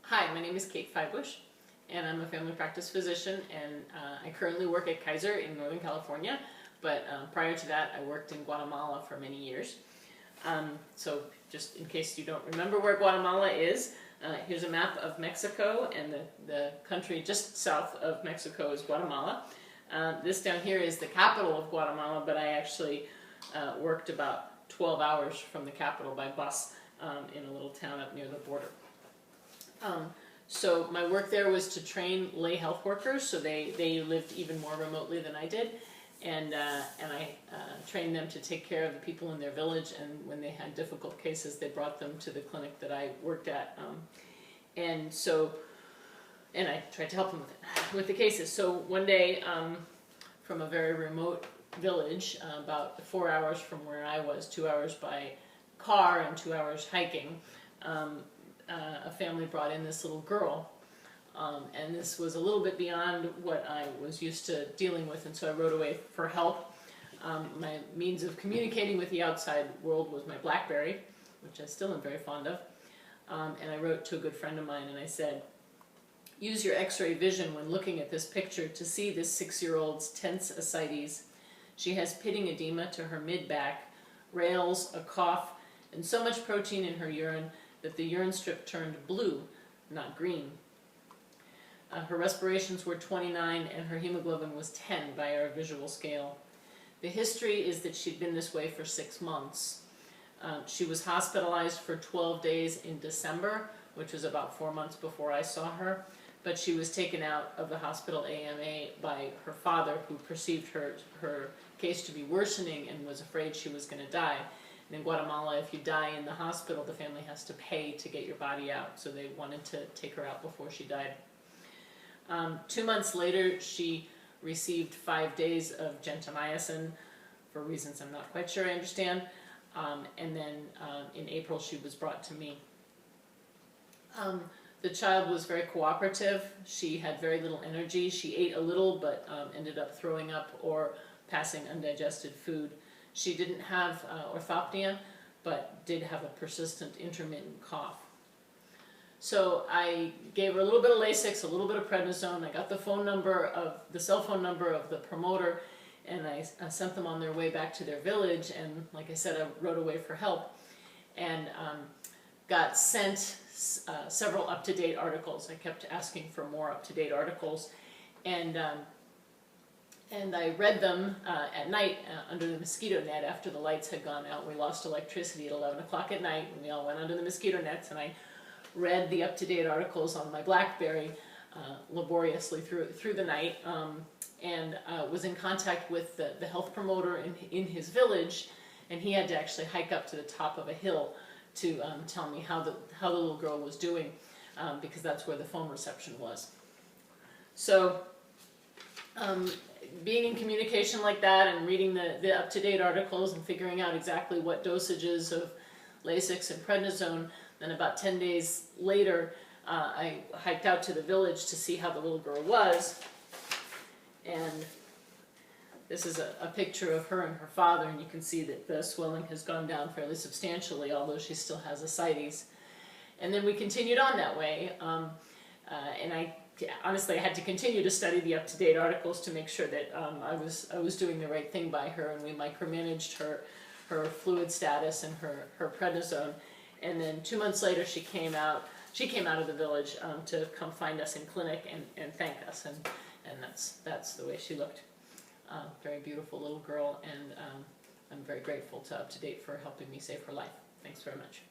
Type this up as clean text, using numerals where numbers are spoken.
Hi, my name is Kate Feibusch, and I'm a family practice physician, and I currently work at Kaiser in Northern California, but prior to that I worked in Guatemala for many years. So just in case you don't remember where Guatemala is, here's a map of Mexico, and the country just south of Mexico is Guatemala. This down here is the capital of Guatemala, but I actually worked about 12 hours from the capital by bus in a little town up near the border. So my work there was to train lay health workers, so they lived even more remotely than I did, and I trained them to take care of the people in their village, and when they had difficult cases they brought them to the clinic that I worked at, and I tried to help them with the cases. So one day, from a very remote village, about 4 hours from where I was, 2 hours by car and 2 hours hiking, a family brought in this little girl, and this was a little bit beyond what I was used to dealing with, and so I wrote away for help. My means of communicating with the outside world was my BlackBerry, which I still am very fond of, and I wrote to a good friend of mine and I said, "Use your x-ray vision when looking at this picture to see this 6-year-old's tense ascites. She has pitting edema to her mid-back, rales, a cough, and so much protein in her urine that the urine strip turned blue, not green. Her respirations were 29 and her hemoglobin was 10 by our visual scale. The history is that she'd been this way for 6 months. She was hospitalized for 12 days in December, which was about 4 months before I saw her, but she was taken out of the hospital AMA by her father, who perceived her case to be worsening and was afraid she was going to die. And in Guatemala, if you die in the hospital, the family has to pay to get your body out, so they wanted to take her out before she died. 2 months later, she received 5 days of gentamicin, for reasons I'm not quite sure I understand, and then in April she was brought to me. The child was very cooperative. She had very little energy. She ate a little, but ended up throwing up or passing undigested food. She didn't have orthopnea, but did have a persistent intermittent cough. So I gave her a little bit of Lasix, a little bit of prednisone. I got the cell phone number of the promoter, and I sent them on their way back to their village. And like I said, I wrote away for help, and got sent several UpToDate articles. I kept asking for more UpToDate articles, and I read them at night under the mosquito net after the lights had gone out. We lost electricity at 11 o'clock at night, and we all went under the mosquito nets, and I read the UpToDate articles on my BlackBerry laboriously through the night, and was in contact with the health promoter in his village, and he had to actually hike up to the top of a hill to tell me how the little girl was doing, because that's where the phone reception was. So being in communication like that and reading the UpToDate articles and figuring out exactly what dosages of Lasix and prednisone, then about 10 days later I hiked out to the village to see how the little girl was, and this is a picture of her and her father, and you can see that the swelling has gone down fairly substantially, although she still has ascites. And then we continued on that way, and honestly I had to continue to study the UpToDate articles to make sure that I was doing the right thing by her, and we micromanaged her fluid status and her prednisone. And then 2 months later she came out of the village to come find us in clinic and thank us, and that's the way she looked. Very beautiful little girl, and I'm very grateful to UpToDate for helping me save her life. Thanks very much.